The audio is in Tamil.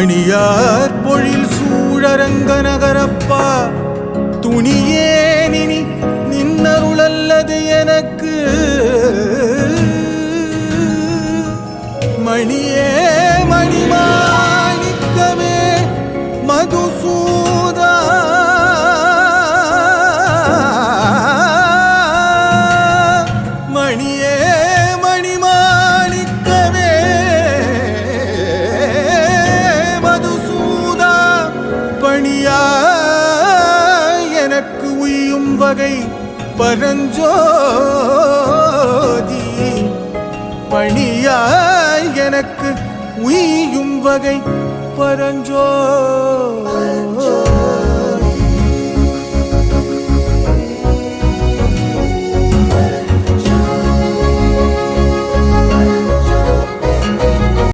மணியார் பொழில் சூழரங்க நகரப்பா துணியே நினி நின்னருளல்லது எனக்கு மணியே மணிமாணிக்கமே மதுசூதா மணியே மணிமாணிக்கமே மதுசூதா பணியா எனக்கு உய்யும் வகை பரஞ்சோதி பணியாய் எனக்கு உய்யும் வகை பரஞ்சோதி